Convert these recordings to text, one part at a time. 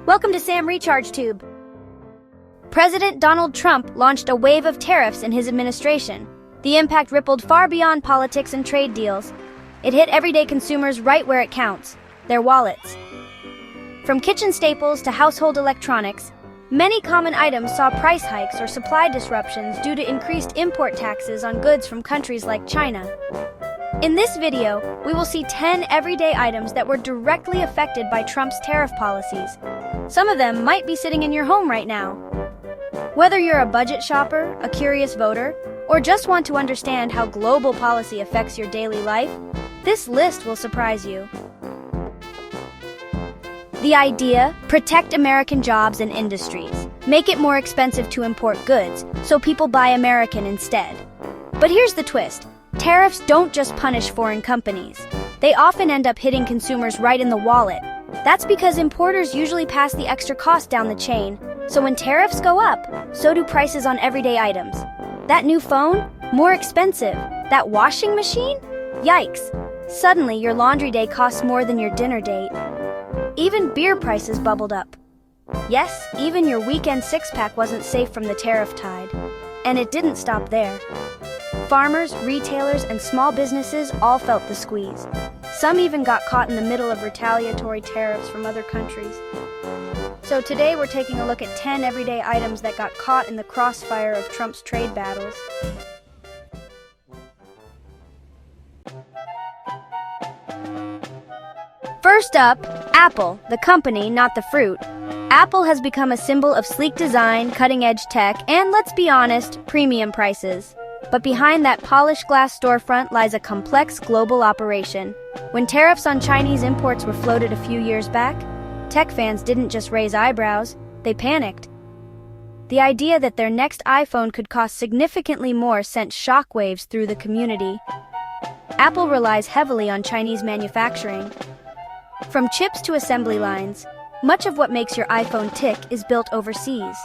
Welcome to Sam Recharge Tube. President Donald Trump launched a wave of tariffs in his administration. The impact rippled far beyond politics and trade deals. It hit everyday consumers right where it counts, their wallets. From kitchen staples to household electronics, many common items saw price hikes or supply disruptions due to increased import taxes on goods from countries like China. In this video, we will see 10 everyday items that were directly affected by Trump's tariff policies. Some of them might be sitting in your home right now. Whether you're a budget shopper, a curious voter, or just want to understand how global policy affects your daily life, this list will surprise you. The idea: protect American jobs and industries. Make it more expensive to import goods, so people buy American instead. But here's the twist. Tariffs don't just punish foreign companies. They often end up hitting consumers right in the wallet. That's because importers usually pass the extra cost down the chain. So when tariffs go up, so do prices on everyday items. That new phone? More expensive. That washing machine? Yikes. Suddenly your laundry day costs more than your dinner date. Even beer prices bubbled up. Yes, even your weekend six-pack wasn't safe from the tariff tide. And it didn't stop there. Farmers, retailers, and small businesses all felt the squeeze. Some even got caught in the middle of retaliatory tariffs from other countries. So today we're taking a look at 10 everyday items that got caught in the crossfire of Trump's trade battles. First up, Apple, the company, not the fruit. Apple has become a symbol of sleek design, cutting-edge tech, and, let's be honest, premium prices. But behind that polished glass storefront lies a complex global operation. When tariffs on Chinese imports were floated a few years back, tech fans didn't just raise eyebrows, they panicked. The idea that their next iPhone could cost significantly more sent shockwaves through the community. Apple relies heavily on Chinese manufacturing. From chips to assembly lines, much of what makes your iPhone tick is built overseas.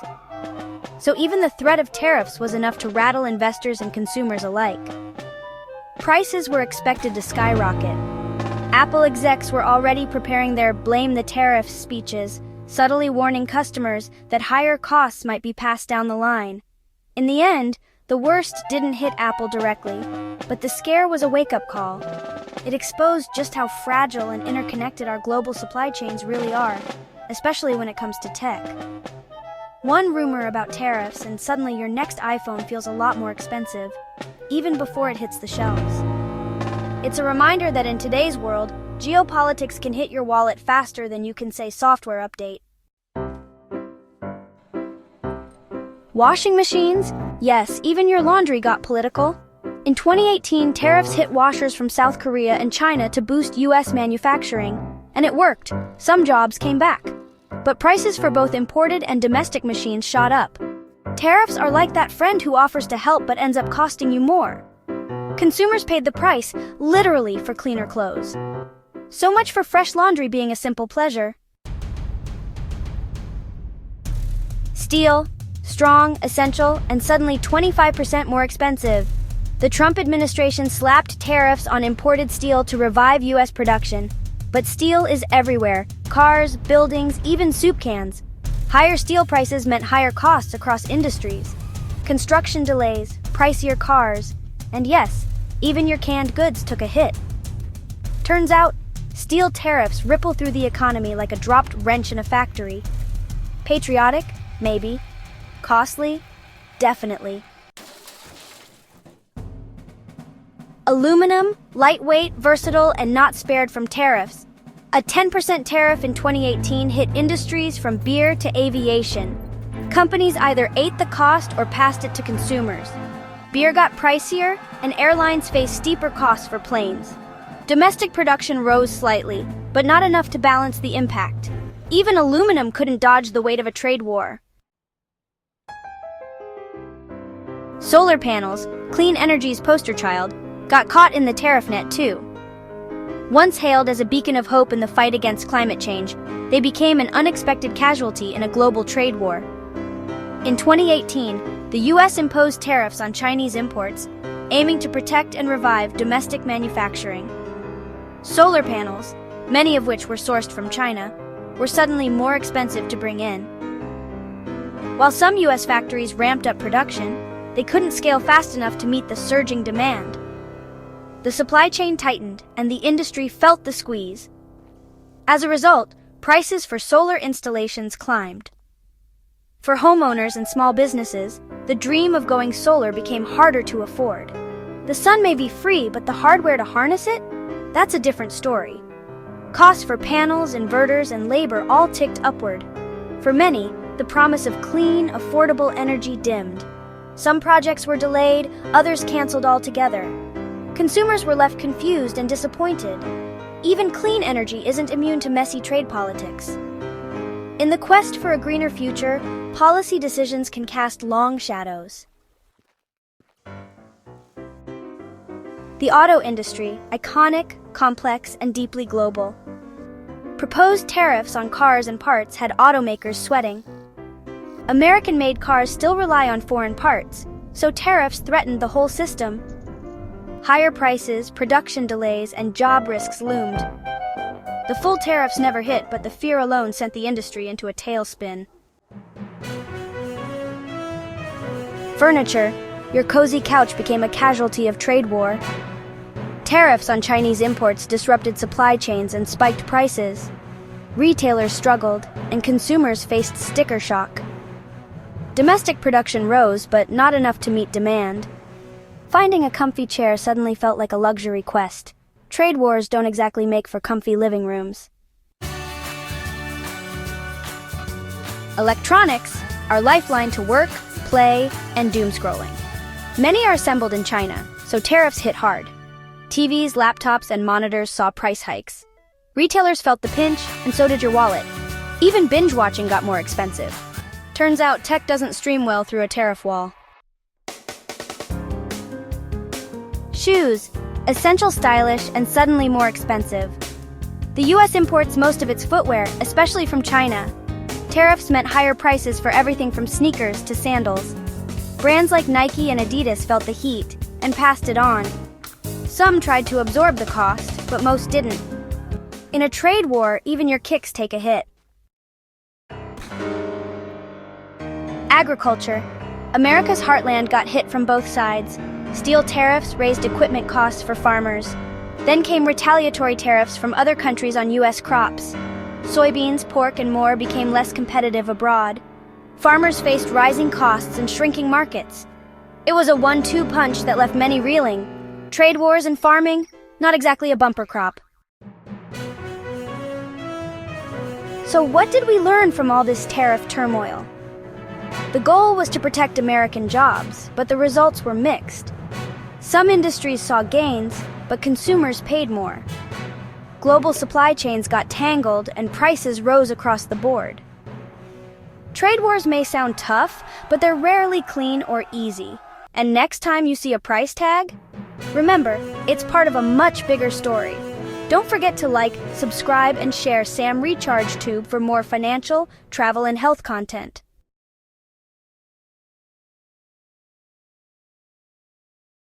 So even the threat of tariffs was enough to rattle investors and consumers alike. Prices were expected to skyrocket. Apple execs were already preparing their "blame the tariffs" speeches, subtly warning customers that higher costs might be passed down the line. In the end, the worst didn't hit Apple directly, but the scare was a wake-up call. It exposed just how fragile and interconnected our global supply chains really are, especially when it comes to tech. One rumor about tariffs and suddenly your next iPhone feels a lot more expensive, even before it hits the shelves. It's a reminder that in today's world, geopolitics can hit your wallet faster than you can say software update. Washing machines? Yes, even your laundry got political. In 2018, tariffs hit washers from South Korea and China to boost US manufacturing. And it worked. Some jobs came back. But prices for both imported and domestic machines shot up. Tariffs are like that friend who offers to help but ends up costing you more. Consumers paid the price, literally, for cleaner clothes. So much for fresh laundry being a simple pleasure. Steel, strong, essential, and suddenly 25% more expensive. The Trump administration slapped tariffs on imported steel to revive US production. But steel is everywhere: cars, buildings, even soup cans. Higher steel prices meant higher costs across industries. Construction delays, pricier cars, and yes, even your canned goods took a hit. Turns out, steel tariffs ripple through the economy like a dropped wrench in a factory. Patriotic? Maybe. Costly? Definitely. Aluminum, lightweight, versatile, and not spared from tariffs. A 10% tariff in 2018 hit industries from beer to aviation. Companies either ate the cost or passed it to consumers. Beer got pricier, and airlines faced steeper costs for planes. Domestic production rose slightly, but not enough to balance the impact. Even aluminum couldn't dodge the weight of a trade war. Solar panels, clean energy's poster child, got caught in the tariff net too. Once hailed as a beacon of hope in the fight against climate change, they became an unexpected casualty in a global trade war. In 2018, the US imposed tariffs on Chinese imports, aiming to protect and revive domestic manufacturing. Solar panels, many of which were sourced from China, were suddenly more expensive to bring in. While some US factories ramped up production, they couldn't scale fast enough to meet the surging demand. The supply chain tightened, and the industry felt the squeeze. As a result, prices for solar installations climbed. For homeowners and small businesses, the dream of going solar became harder to afford. The sun may be free, but the hardware to harness it? That's a different story. Costs for panels, inverters, and labor all ticked upward. For many, the promise of clean, affordable energy dimmed. Some projects were delayed, others canceled altogether. Consumers were left confused and disappointed. Even clean energy isn't immune to messy trade politics. In the quest for a greener future, policy decisions can cast long shadows. The auto industry, iconic, complex, and deeply global. Proposed tariffs on cars and parts had automakers sweating. American-made cars still rely on foreign parts, so tariffs threatened the whole system. Higher prices, production delays, and job risks loomed. The full tariffs never hit, but the fear alone sent the industry into a tailspin. Furniture, your cozy couch became a casualty of trade war. Tariffs on Chinese imports disrupted supply chains and spiked prices. Retailers struggled, and consumers faced sticker shock. Domestic production rose, but not enough to meet demand. Finding a comfy chair suddenly felt like a luxury quest. Trade wars don't exactly make for comfy living rooms. Electronics, our lifeline to work, play, and doom scrolling. Many are assembled in China, so tariffs hit hard. TVs, laptops, and monitors saw price hikes. Retailers felt the pinch, and so did your wallet. Even binge watching got more expensive. Turns out tech doesn't stream well through a tariff wall. Shoes, essential, stylish, and suddenly more expensive. The US imports most of its footwear, especially from China. Tariffs meant higher prices for everything from sneakers to sandals. Brands like Nike and Adidas felt the heat and passed it on. Some tried to absorb the cost, but most didn't. In a trade war, even your kicks take a hit. Agriculture. America's heartland got hit from both sides. Steel tariffs raised equipment costs for farmers. Then came retaliatory tariffs from other countries on US crops. Soybeans, pork, and more became less competitive abroad. Farmers faced rising costs and shrinking markets. It was a 1-2 punch that left many reeling. Trade wars and farming, not exactly a bumper crop. So what did we learn from all this tariff turmoil? The goal was to protect American jobs, but the results were mixed. Some industries saw gains, but consumers paid more. Global supply chains got tangled and prices rose across the board. Trade wars may sound tough, but they're rarely clean or easy. And next time you see a price tag, remember, it's part of a much bigger story. Don't forget to like, subscribe, and share Sam Recharge Tube for more financial, travel, and health content.